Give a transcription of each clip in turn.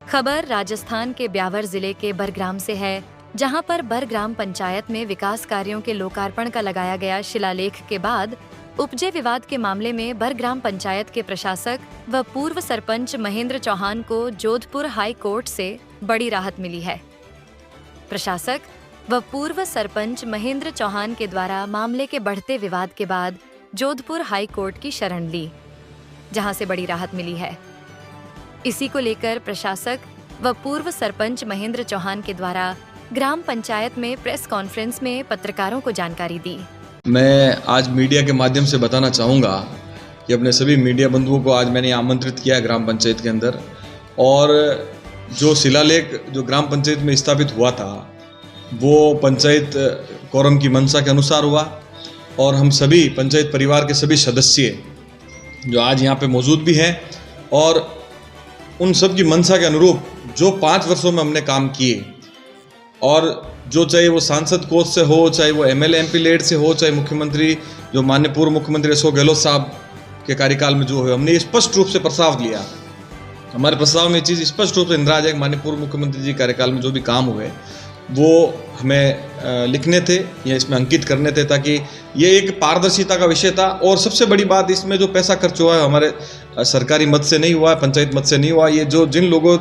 खबर राजस्थान के ब्यावर जिले के बरग्राम से है, जहां पर बरग्राम पंचायत में विकास कार्यों के लोकार्पण का लगाया गया शिलालेख के बाद उपजे विवाद के मामले में बरग्राम पंचायत के प्रशासक व पूर्व सरपंच महेंद्र चौहान को जोधपुर हाई कोर्ट से बड़ी राहत मिली है। प्रशासक व पूर्व सरपंच महेंद्र चौहान के द्वारा मामले के बढ़ते विवाद के बाद जोधपुर हाई कोर्ट की शरण ली, जहां से बड़ी राहत मिली है। इसी को लेकर प्रशासक व पूर्व सरपंच महेंद्र चौहान के द्वारा ग्राम पंचायत में प्रेस कॉन्फ्रेंस में पत्रकारों को जानकारी दी। मैं आज मीडिया के माध्यम से बताना चाहूँगा कि अपने सभी मीडिया बंधुओं को आज मैंने आमंत्रित किया है ग्राम पंचायत के अंदर, और जो शिलालेख जो ग्राम पंचायत में स्थापित हुआ था वो पंचायत कोरम की मंशा के अनुसार हुआ, और हम सभी पंचायत परिवार के सभी सदस्य जो आज यहाँ पे मौजूद भी हैं और उन सब की मंशा के अनुरूप जो 5 वर्षों में हमने काम किए, और जो चाहे वो सांसद कोष से हो, चाहे वो एमएलए एमपी लेड से हो, चाहे मुख्यमंत्री जो माननीय पूर्व मुख्यमंत्री अशोक गहलोत साहब के कार्यकाल में जो है, हमने स्पष्ट रूप से प्रस्ताव लिया। हमारे प्रस्ताव में ये चीज़ स्पष्ट रूप से इंदिरा है कि माननीय पूर्व मुख्यमंत्री जी कार्यकाल में जो भी काम हुए वो हमें लिखने थे या इसमें अंकित करने थे, ताकि ये एक पारदर्शिता का विषय था। और सबसे बड़ी बात, इसमें जो पैसा खर्च हुआ है हमारे सरकारी मद से नहीं हुआ है, पंचायत मद से नहीं हुआ। ये जो जिन लोगों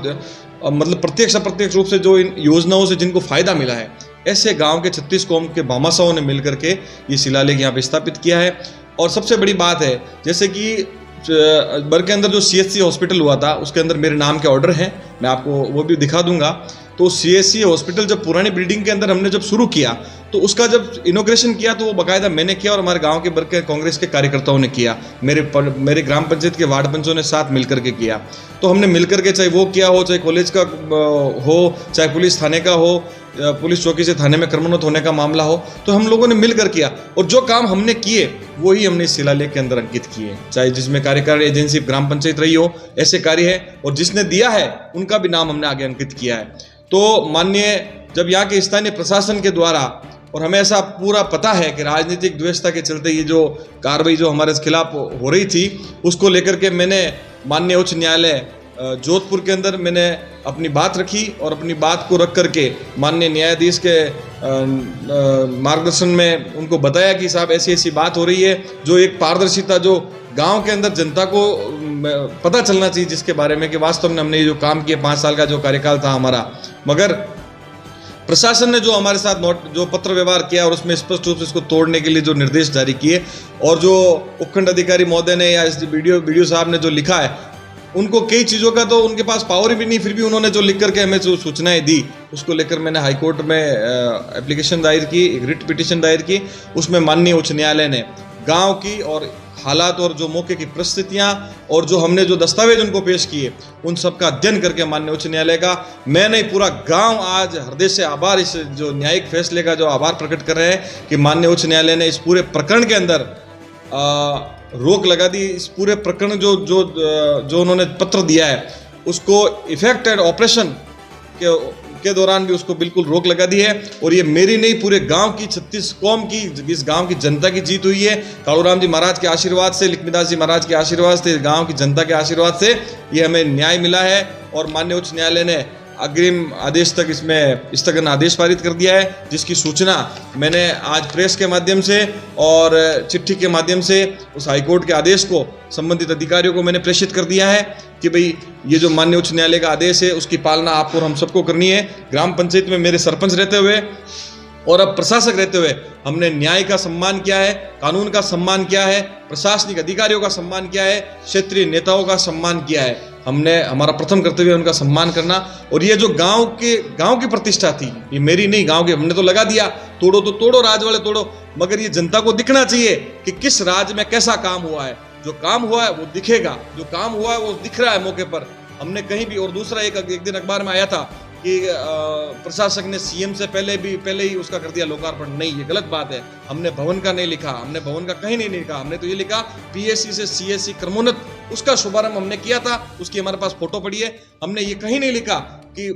मतलब प्रत्यक्ष अप्रत्यक्ष रूप से जो इन योजनाओं से जिनको फायदा मिला है, ऐसे गांव के 36 कौम के भामाशाहों ने मिलकर के ये शिलालेख यहाँ पे स्थापित किया है। और सबसे बड़ी बात है, जैसे कि बर के अंदर जो CHC हॉस्पिटल हुआ था उसके अंदर मेरे नाम के ऑर्डर हैं, मैं आपको वो भी दिखा दूंगा। तो CHC हॉस्पिटल जब पुरानी बिल्डिंग के अंदर हमने जब शुरू किया तो उसका जब इनॉग्रेशन किया तो वो बाकायदा मैंने किया और हमारे गांव के बर के कांग्रेस के कार्यकर्ताओं ने किया, मेरे ग्राम पंचायत के वार्ड पंचों ने साथ मिलकर के किया। तो हमने मिलकर के, चाहे वो किया हो, चाहे कॉलेज का हो, चाहे पुलिस थाने का हो, पुलिस चौकी से थाने में क्रमोन्नत होने का मामला हो, तो हम लोगों ने मिलकर किया। और जो काम हमने किए वही हमने इस शिलालेख के अंदर अंकित किए, चाहे जिसमें कार्यकारी एजेंसी ग्राम पंचायत रही हो, ऐसे कार्य है, और जिसने दिया है उनका भी नाम हमने आगे अंकित किया है। तो माननीय जब यहाँ के स्थानीय प्रशासन के द्वारा, और हमें ऐसा पूरा पता है कि राजनीतिक द्वेषता के चलते ये जो कार्रवाई जो हमारे खिलाफ हो रही थी, उसको लेकर के मैंने माननीय उच्च न्यायालय जोधपुर के अंदर मैंने अपनी बात रखी, और अपनी बात को रख करके माननीय न्यायाधीश के मार्गदर्शन में उनको बताया कि साहब ऐसी ऐसी बात हो रही है, जो एक पारदर्शिता जो गांव के अंदर जनता को पता चलना चाहिए, जिसके बारे में कि वास्तव में हमने ये जो काम किया 5 साल का जो कार्यकाल था हमारा, मगर प्रशासन ने जो हमारे साथ जो पत्र व्यवहार किया और उसमें स्पष्ट रूप से इसको तोड़ने के लिए जो निर्देश जारी किए, और जो उपखंड अधिकारी महोदय ने या इस वीडियो साहब ने जो लिखा है, उनको कई चीज़ों का तो उनके पास पावर भी नहीं, फिर भी उन्होंने जो लिख करके हमें जो सूचनाएं दी, उसको लेकर मैंने हाई कोर्ट में एप्लीकेशन दायर की, एक रिट पिटीशन दायर की। उसमें माननीय उच्च न्यायालय ने गांव की और हालात और जो मौके की परिस्थितियां और जो हमने जो दस्तावेज उनको पेश किए, उन सब का अध्ययन करके माननीय उच्च न्यायालय का मैं नहीं पूरा गांव आज हृदय से आभार, इस जो न्यायिक फैसले का जो आभार प्रकट कर रहे हैं कि माननीय उच्च न्यायालय ने इस पूरे प्रकरण के अंदर रोक लगा दी। इस पूरे प्रकरण जो उन्होंने पत्र दिया है उसको इफेक्टेड ऑपरेशन के दौरान भी उसको बिल्कुल रोक लगा दी है। और ये मेरी नहीं, पूरे गांव की 36 कौम की, इस गांव की जनता की जीत हुई है। कालूराम जी महाराज के आशीर्वाद से, लक्ष्मीदास जी महाराज के आशीर्वाद से, गांव की जनता के आशीर्वाद से ये हमें न्याय मिला है। और माननीय उच्च न्यायालय ने अग्रिम आदेश तक इसमें स्थगन आदेश पारित कर दिया है, जिसकी सूचना मैंने आज प्रेस के माध्यम से और चिट्ठी के माध्यम से उस हाईकोर्ट के आदेश को संबंधित अधिकारियों को मैंने प्रेषित कर दिया है कि भाई ये जो माननीय उच्च न्यायालय का आदेश है उसकी पालना आपको और हम सबको करनी है। ग्राम पंचायत में मेरे सरपंच रहते हुए और अब प्रशासक रहते हुए हमने न्याय का सम्मान किया है, कानून का सम्मान किया है, प्रशासनिक अधिकारियों का सम्मान किया है, क्षेत्रीय नेताओं का सम्मान किया है। हमने, हमारा प्रथम कर्तव्य उनका सम्मान करना। और ये जो गांव की प्रतिष्ठा थी, ये मेरी नहीं, गांव के, हमने तो लगा दिया, तोड़ो तो तोड़ो, राज वाले तोड़ो, मगर ये जनता को दिखना चाहिए कि किस राज्य में कैसा काम हुआ है। जो काम हुआ है वो दिखेगा, जो काम हुआ है वो दिख रहा है मौके पर। हमने कहीं भी, और दूसरा एक दिन अखबार में आया था कि प्रशासक ने CM से पहले ही उसका कर दिया लोकार्पण। नहीं, ये गलत बात है। हमने भवन का नहीं लिखा, हमने भवन का कहीं नहीं लिखा, हमने तो ये लिखा PSC से CSC क्रमोन्नत उसका शुभारंभ हमने किया था, उसकी हमारे पास फोटो पड़ी है। हमने ये कहीं नहीं लिखा कि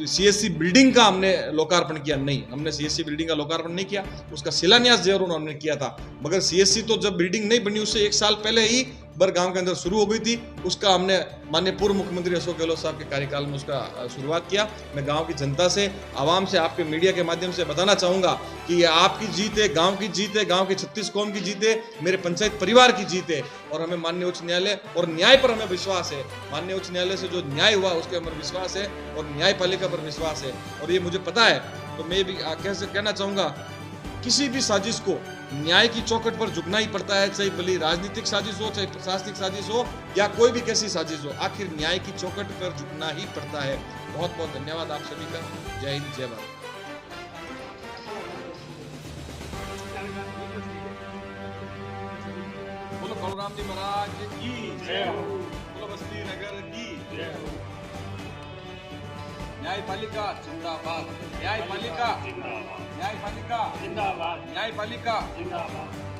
CSC बिल्डिंग का हमने लोकार्पण किया, नहीं, हमने CSC बिल्डिंग का लोकार्पण नहीं किया, उसका शिलान्यास जरूर हमने किया था। मगर CSC तो जब बिल्डिंग नहीं बनी उससे 1 साल पहले ही बरगाम के अंदर शुरू हो गई थी, उसका हमने माननीय पूर्व मुख्यमंत्री अशोक गहलोत साहब के कार्यकाल में उसका शुरुआत किया। मैं गांव की जनता से, आवाम से, आपके मीडिया के माध्यम से बताना चाहूँगा कि ये आपकी जीत है, गाँव की जीत है, गाँव की 36 कौम की जीत है, मेरे पंचायत परिवार की जीत है। और हमें माननीय उच्च न्यायालय और न्याय पर हमें विश्वास है। माननीय उच्च न्यायालय से जो न्याय हुआ उसके हमें विश्वास है और न्यायपालिका पर विश्वास है। और ये मुझे पता है, तो मैं भी कहना चाहूँगा, किसी भी साजिश को न्याय की चौखट पर झुकना ही पड़ता है, चाहे भली राजनीतिक साजिश हो, चाहे प्रशासनिक साजिश हो, या कोई भी कैसी साजिश हो, आखिर न्याय की चौखट पर झुकना ही पड़ता है। बहुत बहुत धन्यवाद आप सभी का। जय हिंद, जय भारत। बोलो बलराम जी महाराज की जय हो, बोलो बस्ती नगर की जय हो। न्यायपालिका जिंदाबाद, न्यायपालिका जिंदाबाद, न्यायपालिका जिंदाबाद, न्यायपालिका जिंदाबाद।